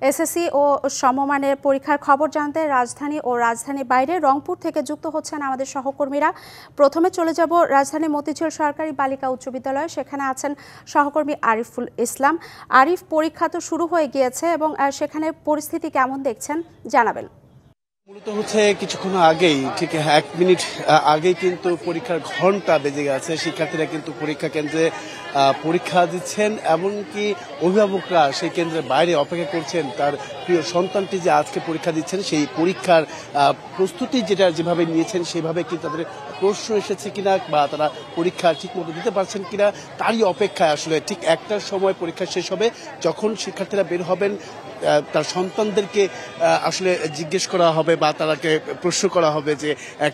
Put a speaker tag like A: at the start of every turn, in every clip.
A: SSC ও সমমানের পরীক্ষার খবর জানতে রাজধানী ও রাজধানীর বাইরে রংপুর থেকে যুক্ত হচ্ছেন আমাদের সহকর্মীরা। প্রথমে চলে যাব রাজধানী মতিঝিল সরকারি বালিকা উচ্চ বিদ্যালয়ে, সেখানে আছেন সহকর্মী আরিফুল ইসলাম। আরিফ, পরীক্ষা তো শুরু হয়ে গিয়েছে এবং সেখানে পরিস্থিতি কেমন দেখছেন জানাবেন।
B: মূলত হচ্ছে কিছুক্ষণ আগেই, ঠিক 1 মিনিট আগেই কিন্তু পরীক্ষার ঘন্টা বেজে গেছে। শিক্ষার্থীরা কিন্তু পরীক্ষা কেন্দ্রে পরীক্ষা দিচ্ছেন, এমনকি অভিভাবকরা সেই কেন্দ্রের বাইরে অপেক্ষা করছেন তার প্রিয় সন্তানটি যে আজকে পরীক্ষা দিচ্ছেন সেই পরীক্ষার প্রস্তুতি যেভাবে নিয়েছেন সেভাবে কি তাদের প্রশ্ন এসেছে কিনা বা তারা পরীক্ষা ঠিক মতো দিতে পারছেন কিনা তারই অপেক্ষায় আসলে ঠিক একটার সময় পরীক্ষা শেষ হবে। যখন শিক্ষার্থীরা বের হবেন তার সন্তানদেরকে আসলে জিজ্ঞেস করা হবে বা তাদেরকে প্রশ্ন করা হবে যে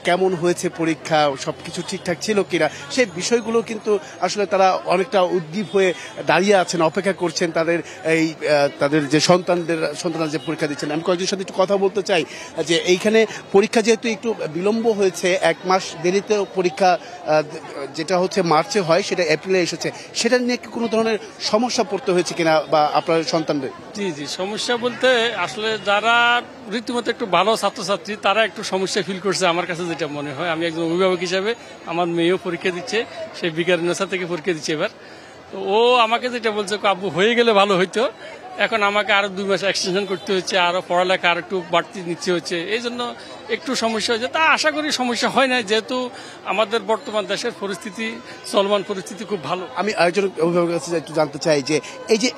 B: কেমন হয়েছে পরীক্ষা, সবকিছু ঠিকঠাক ছিল কিনা। সেই বিষয়গুলো কিন্তু আসলে তারা অনেকটা উদ্দীপ হয়ে দাঁড়িয়ে আছেন, অপেক্ষা করছেন তাদের যে সন্তানরা যে পরীক্ষা দিচ্ছেন। আমি কয়েকজনের সাথে একটু কথা বলতে চাই যে এইখানে পরীক্ষা যেহেতু একটু বিলম্ব হয়েছে, 1 মাস দেরিতে পরীক্ষা যেটা হচ্ছে মার্চে হয় সেটা এপ্রিলে এসেছে, সেটা নিয়ে কি কোনো ধরনের সমস্যা পড়তে হয়েছে কিনা বা আপনার সন্তানদের?
C: জি, সমস্যা বলতে আসলে যারা রীতিমতো একটু ভালো ছাত্রছাত্রী তারা একটু সমস্যা ফিল করছে আমার কাছে যেটা মনে হয়। আমি একজন অভিভাবক হিসাবে, আমার মেয়েও পরীক্ষা দিচ্ছে, সে বিজ্ঞানসা থেকে পরীক্ষা দিচ্ছে এবার। তো ও আমাকে যেটা বলছে, আব্বু হয়ে গেলে ভালো হইতো, এখন আমাকে আরো 2 মাস এক্সটেনশন করতে হচ্ছে, আরো পড়ালেখা আর একটু বাড়তি নিচ্ছে হচ্ছে, এই জন্য একটু সমস্যা হয়েছে। তা আশা করি সমস্যা হয় না, যেহেতু আমাদের বর্তমান দেশের পরিস্থিতি, চলমান পরিস্থিতি খুব ভালো।
B: আমি আরেকজন অভিভাবকের কাছে একটু জানতে চাই যে এই যে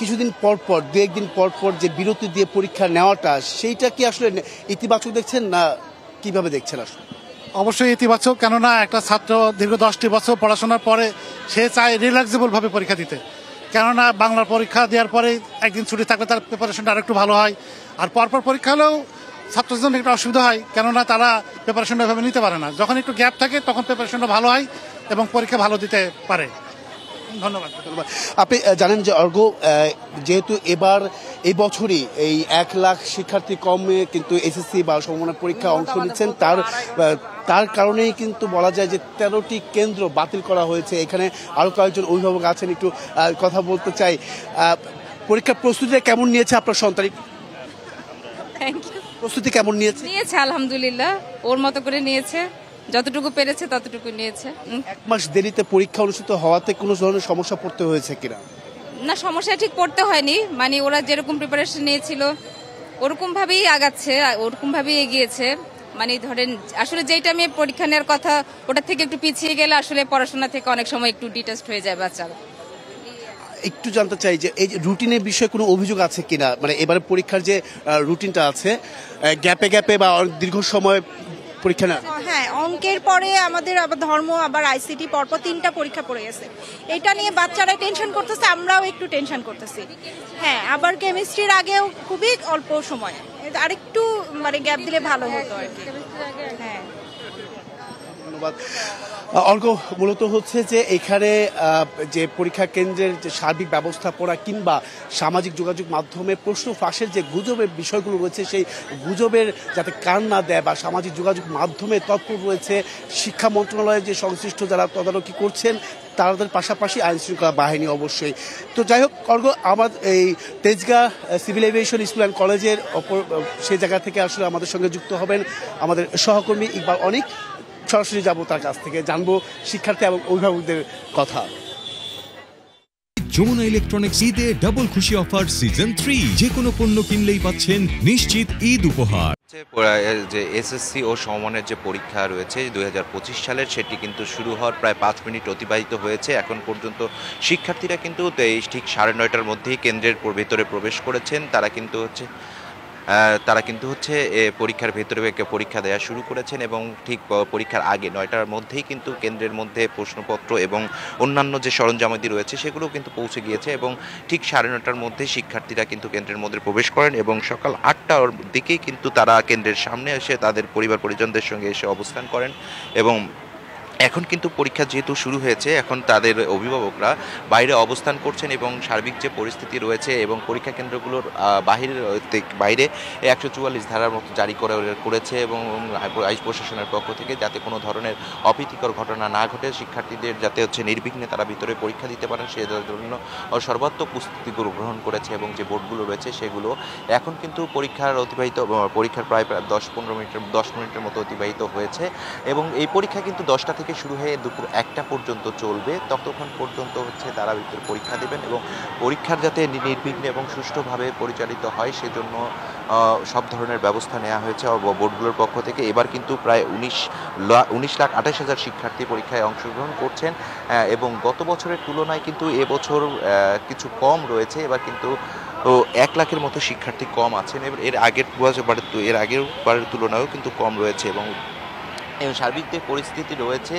B: কিছুদিন পর 2-1 দিন পর যে বিরতি দিয়ে পরীক্ষা নেওয়াটা, সেইটা কি আসলে ইতিবাচক দেখছেন না কিভাবে দেখছেন? আসলে
D: অবশ্যই ইতিবাচক, কেননা একটা ছাত্র দীর্ঘ 10টি বছর পড়াশোনার পরে সে চায় রিল্যাক্সেবল ভাবে পরীক্ষা দিতে। কেননা বাংলার পরীক্ষা দেওয়ার পরে একদিন ছুটি থাকলে তার প্রিপারেশনটা আরেকটু ভালো হয়, আর পরপর পরীক্ষা হলেও ছাত্রদের জন্য একটু অসুবিধা হয়, কেননা তারা প্রিপারেশনটা এভাবে নিতে পারে না। যখন একটু গ্যাপ থাকে তখন প্রিপারেশনটা ভালো হয় এবং পরীক্ষা ভালো দিতে পারে। ধন্যবাদ।
B: আপনি জানেন যে অর্ঘ, যেহেতু এই বছরই এই 1 লাখ শিক্ষার্থী কমে কিন্তু এসএসসি বা সমমানের পরীক্ষায় অংশ নিচ্ছেন, তার কারণেই কিন্তু বলা যায় যে 13টি কেন্দ্র বাতিল করা হয়েছে। এখানে আরো কয়েকজন অভিভাবক আছেন, একটু কথা বলতে চাই। পরীক্ষার প্রস্তুতিটা কেমন নিয়েছে আপনার সন্তান? প্রস্তুতি কেমন নিয়েছে?
E: আলহামদুলিল্লাহ, ওর মতো করে নিয়েছে, যতটুকু পেরেছে ততটুকু নিয়েছে।
B: 1 মাস দেরিতে পরীক্ষা অনুষ্ঠিত হওয়াতে কোনো ধরনের সমস্যা পড়তে হয়েছে কিনা?
E: না, সমস্যা ঠিক পড়তে হয়নি, মানে ওরা যেরকম প্রিপারেশন নিয়েছিল ওরকম ভাবেই আগাচ্ছে, ওরকম ভাবেই এগিয়েছে। মানে ধরেন আসলে যেই টাইমে পরীক্ষা নেওয়ার কথা ওটা থেকে একটু পিছিয়ে গেলে আসলে পড়াশোনা থেকে অনেক সময় একটু ডিটাচড হয়ে যায় বাচ্চারা।
B: একটু জানতে চাই যে এই রুটিনের বিষয়ে কোনো অভিযোগ আছে কিনা, মানে এবারে পরীক্ষার যে রুটিনটা আছে, গ্যাপে বা দীর্ঘ সময় পরীক্ষা না?
F: হ্যাঁ, অঙ্কের পরে আমাদের আবার ধর্ম, আবার আইসিটি, পরপর 3টা পরীক্ষা পড়ে গেছে। এটা নিয়ে বাচ্চারা টেনশন করতেছে, আমরাও একটু টেনশন করতেছি। হ্যাঁ, আবার কেমিস্ট্রির আগেও খুবই অল্প সময়, আরেকটু মানে গ্যাপ দিলে ভালো হতো আর কি। হ্যাঁ,
B: ধন্যবাদ। অর্ঘ, মূলত হচ্ছে যে এখানে যে পরীক্ষা কেন্দ্রের যে সার্বিক ব্যবস্থাপনা কিংবা সামাজিক যোগাযোগ মাধ্যমে প্রশ্ন ফাঁসের যে গুজবের বিষয়গুলো রয়েছে, সেই গুজবের যাতে কান না দেয় বা সামাজিক যোগাযোগ মাধ্যমে তৎপর রয়েছে শিক্ষা মন্ত্রণালয়ের যে সংশ্লিষ্ট যারা তদারকি করছেন, তাদের পাশাপাশি আইন শৃঙ্খলা বাহিনী অবশ্যই। তো যাই হোক অর্ঘ, আমার এই Tejgaon civil aviation school and কলেজের সেই জায়গা থেকে আসলে আমাদের সঙ্গে যুক্ত হবেন আমাদের সহকর্মী ইকবাল অনিক। সরাসরি যাবো তার কাছ থেকে, জানবো শিক্ষার্থী এবং অভিভাবকদের কথা।
G: যমুনা ইলেকট্রনিক্স ঈদে ডাবল খুশি অফার সিজন 3, যে কোনো পণ্য কিনলেই পাচ্ছেন নিশ্চিত ঈদ উপহার।
H: যে এসএসসি ও সমমানের যে পরীক্ষা রয়েছে 2025 সালের, সেটি কিন্তু শুরু হওয়ার প্রায় 5 মিনিট অতিবাহিত হয়েছে। এখন পর্যন্ত শিক্ষার্থীরা কিন্তু ঠিক 9:30টার মধ্যেই কেন্দ্রের ভেতরে প্রবেশ করেছেন। তারা কিন্তু হচ্ছে পরীক্ষার ভেতরে পরীক্ষা দেওয়া শুরু করেছেন এবং ঠিক পরীক্ষার আগে 9টার মধ্যেই কিন্তু কেন্দ্রের মধ্যে প্রশ্নপত্র এবং অন্যান্য যে সরঞ্জামাদি রয়েছে সেগুলো কিন্তু পৌঁছে গিয়েছে এবং ঠিক 9:30টার মধ্যে শিক্ষার্থীরা কিন্তু কেন্দ্রের মধ্যে প্রবেশ করেন এবং সকাল 8টার দিকেই কিন্তু তারা কেন্দ্রের সামনে এসে তাদের পরিবার পরিজনদের সঙ্গে এসে অবস্থান করেন এবং এখন কিন্তু পরীক্ষা যেহেতু শুরু হয়েছে, এখন তাদের অভিভাবকরা বাইরে অবস্থান করছেন এবং সার্বিক যে পরিস্থিতি রয়েছে এবং পরীক্ষা কেন্দ্রগুলোর বাইরে 144 ধারার মতো জারি করেছে এবং আইন প্রশাসনের পক্ষ থেকে যাতে কোনো ধরনের অপ্রীতিকর ঘটনা না ঘটে, শিক্ষার্থীদের যাতে নির্বিঘ্নে তারা ভিতরে পরীক্ষা দিতে পারেন সেই জন্য সর্বাত্মক প্রস্তুতি গ্রহণ করেছে। এবং যে বোর্ডগুলো রয়েছে সেগুলো এখন কিন্তু পরীক্ষার প্রায় 10 মিনিটের মতো অতিবাহিত হয়েছে এবং এই পরীক্ষা কিন্তু 10টা থেকে শুরু হয়ে দুপুর 1টা পর্যন্ত চলবে। ততক্ষণ পর্যন্ত তারা ভিতরে পরীক্ষা দেবেন এবং পরীক্ষার যাতে নির্বিঘ্নে এবং সুষ্ঠুভাবে পরিচালিত হয় সেজন্য সব ধরনের ব্যবস্থা নেওয়া হয়েছে বোর্ডগুলোর পক্ষ থেকে। এবার কিন্তু প্রায় 19,28,000 শিক্ষার্থী পরীক্ষায় অংশগ্রহণ করছেন এবং গত বছরের তুলনায় কিন্তু এবছর কিছু কম রয়েছে। এবার কিন্তু 1 লাখের মতো শিক্ষার্থী কম আছেন। এর আগের বারের তুলনায়ও কিন্তু কম রয়েছে এবং সার্বিক যে পরিস্থিতি রয়েছে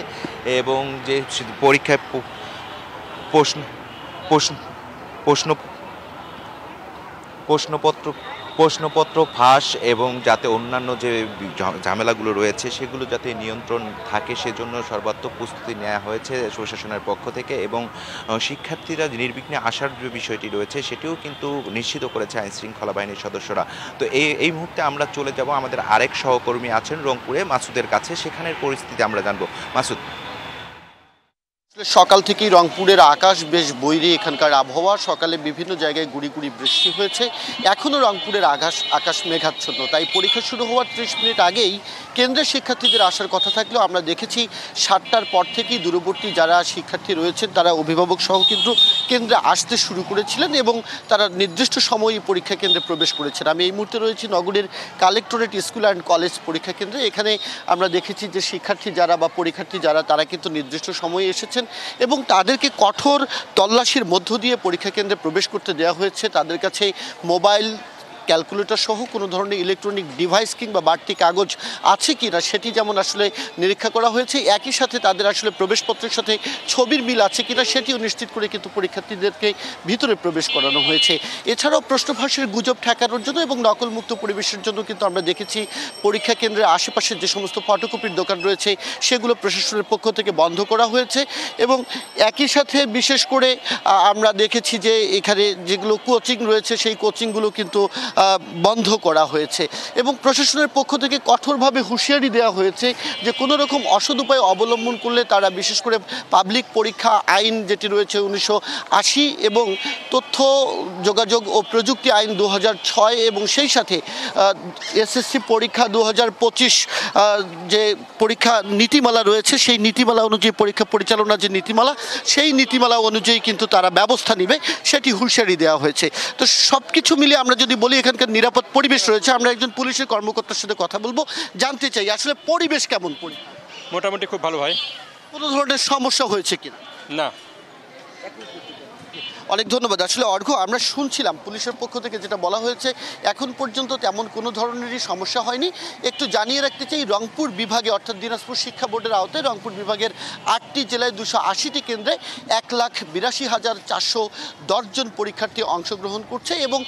H: এবং যে পরীক্ষায় প্রশ্নপত্র ফাঁস এবং যাতে অন্যান্য যে ঝামেলাগুলো রয়েছে সেগুলো যাতে নিয়ন্ত্রণ থাকে সেজন্য সর্বাত্মক প্রস্তুতি নেওয়া হয়েছে প্রশাসনের পক্ষ থেকে এবং শিক্ষার্থীরা নির্বিঘ্নে আসার যে বিষয়টি রয়েছে সেটিও কিন্তু নিশ্চিত করেছে আইন শৃঙ্খলা বাহিনীর সদস্যরা। তো এই মুহূর্তে আমরা চলে যাব আমাদের আরেক সহকর্মী আছেন রংপুরে, মাসুদের কাছে, সেখানের পরিস্থিতি আমরা জানবো। মাসুদ,
I: সকাল থেকেই রংপুরের আকাশ বেশ বৈরী, এখানকার আবহাওয়া সকালে বিভিন্ন জায়গায় গুড়ি গুড়ি বৃষ্টি হয়েছে, এখনও রংপুরের আকাশ মেঘাচ্ছন্ন। তাই পরীক্ষা শুরু হওয়ার 30 মিনিট আগেই কেন্দ্রের শিক্ষার্থীদের আসার কথা থাকলেও আমরা দেখেছি 7টার পর থেকেই দূরবর্তী যারা শিক্ষার্থী রয়েছেন তারা অভিভাবক সহ কিন্তু কেন্দ্রে আসতে শুরু করেছিলেন এবং তারা নির্দিষ্ট সময়ে পরীক্ষা কেন্দ্রে প্রবেশ করেছেন। আমি এই মুহূর্তে রয়েছি নগরের কালেক্টরেট স্কুল অ্যান্ড কলেজ পরীক্ষা কেন্দ্রে। এখানে আমরা দেখেছি যে শিক্ষার্থী যারা বা পরীক্ষার্থী যারা তারা কিন্তু নির্দিষ্ট সময়ে এসেছেন এবং তাদেরকে কঠোর তল্লাশির মধ্য দিয়ে পরীক্ষা কেন্দ্রে প্রবেশ করতে দেওয়া হয়েছে। তাদের কাছে মোবাইল, ক্যালকুলেটর সহ কোনো ধরনের ইলেকট্রনিক ডিভাইস কিংবা বাড়তি কাগজ আছে কি না সেটি যেমন আসলে নিরীক্ষা করা হয়েছে, একই সাথে তাদের আসলে প্রবেশপত্রের সাথে ছবির মিল আছে কিনা সেটিও নিশ্চিত করে কিন্তু পরীক্ষার্থীদেরকে ভিতরে প্রবেশ করানো হয়েছে। এছাড়াও প্রশ্নফাঁসের গুজব ঠেকানোর জন্য এবং নকলমুক্ত পরিবেশের জন্য কিন্তু আমরা দেখেছি পরীক্ষা কেন্দ্রের আশেপাশের যে সমস্ত ফটোকপির দোকান রয়েছে সেগুলো প্রশাসনের পক্ষ থেকে বন্ধ করা হয়েছে এবং একই সাথে বিশেষ করে আমরা দেখেছি যে এখানে যেগুলো কোচিং রয়েছে সেই কোচিংগুলো কিন্তু বন্ধ করা হয়েছে এবং প্রশাসনের পক্ষ থেকে কঠোরভাবে হুঁশিয়ারি দেওয়া হয়েছে যে কোনো রকম অসৎ উপায় অবলম্বন করলে তারা বিশেষ করে পাবলিক পরীক্ষা আইন যেটি রয়েছে 1980 এবং তথ্য যোগাযোগ ও প্রযুক্তি আইন 2006 এবং সেই সাথে এসএসসি পরীক্ষা 2025 যে পরীক্ষা নীতিমালা রয়েছে সেই নীতিমালা অনুযায়ী পরীক্ষা পরিচালনার যে নীতিমালা সেই নীতিমালা অনুযায়ী কিন্তু তারা ব্যবস্থা নেবে সেটি হুঁশিয়ারি দেওয়া হয়েছে। তো সব কিছু মিলিয়ে আমরা যদি বলি এখানকার নিরাপদ পরিবেশ রয়েছে। আমরা একজন পুলিশের কর্মকর্তার সাথে কথা বলবো, জানতে চাই আসলে পরিবেশ কেমন।
J: মোটামুটি খুব ভালো ভাই।
I: কোনো ধরনের সমস্যা হয়েছে কিনা?
J: না।
I: অনেক ধন্যবাদ। আসলে অর্ঘ্য, আমরা শুনছিলাম পুলিশের পক্ষ থেকে যেটা বলা হয়েছে এখন পর্যন্ত তেমন কোনো ধরনেরই সমস্যা হয়নি। একটু জানিয়ে রাখতে চাই রংপুর বিভাগে অর্থাৎ দিনাজপুর শিক্ষা বোর্ডের আওতায় রংপুর বিভাগের 8টি জেলায় 280টি কেন্দ্রে 1,82,410 জন পরীক্ষার্থী অংশগ্রহণ করছে এবং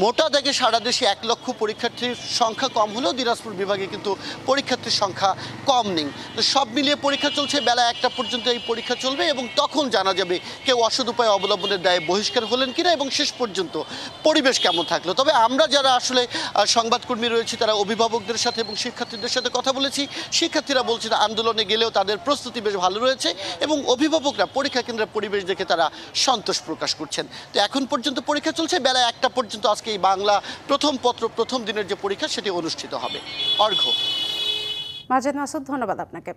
I: মোটা দাগে সারা দেশে 1 লক্ষ পরীক্ষার্থীর সংখ্যা কম হলেও দিনাজপুর বিভাগে কিন্তু পরীক্ষার্থীর সংখ্যা কম নেই। তো সব মিলিয়ে পরীক্ষা চলছে, বেলা 1টা পর্যন্ত এই পরীক্ষা চলবে এবং তখন জানা যাবে কেউ অসৎ উপায় অবলম্বনের দায়ে বহিষ্কার হলেন কিনা এবং শেষ পর্যন্ত পরিবেশ কেমন থাকলো। তবে আমরা যারা আসলে সংবাদকর্মী রয়েছি তারা অভিভাবকদের সাথে এবং শিক্ষার্থীদের সাথে কথা বলেছি। শিক্ষার্থীরা বলছেন আন্দোলনে গেলেও তাদের প্রস্তুতি বেশ ভালো রয়েছে এবং অভিভাবকরা পরীক্ষা কেন্দ্রের পরিবেশ দেখে তারা সন্তোষ প্রকাশ করছেন। তো এখন পর্যন্ত পরীক্ষা চলছে, বেলা 1টা পর্যন্ত আজকে এই বাংলা প্রথম দিনের যে পরীক্ষা সেটি অনুষ্ঠিত হবে। অর্ঘ্য।
A: মাজেদ মাসুদ, ধন্যবাদ আপনাকে।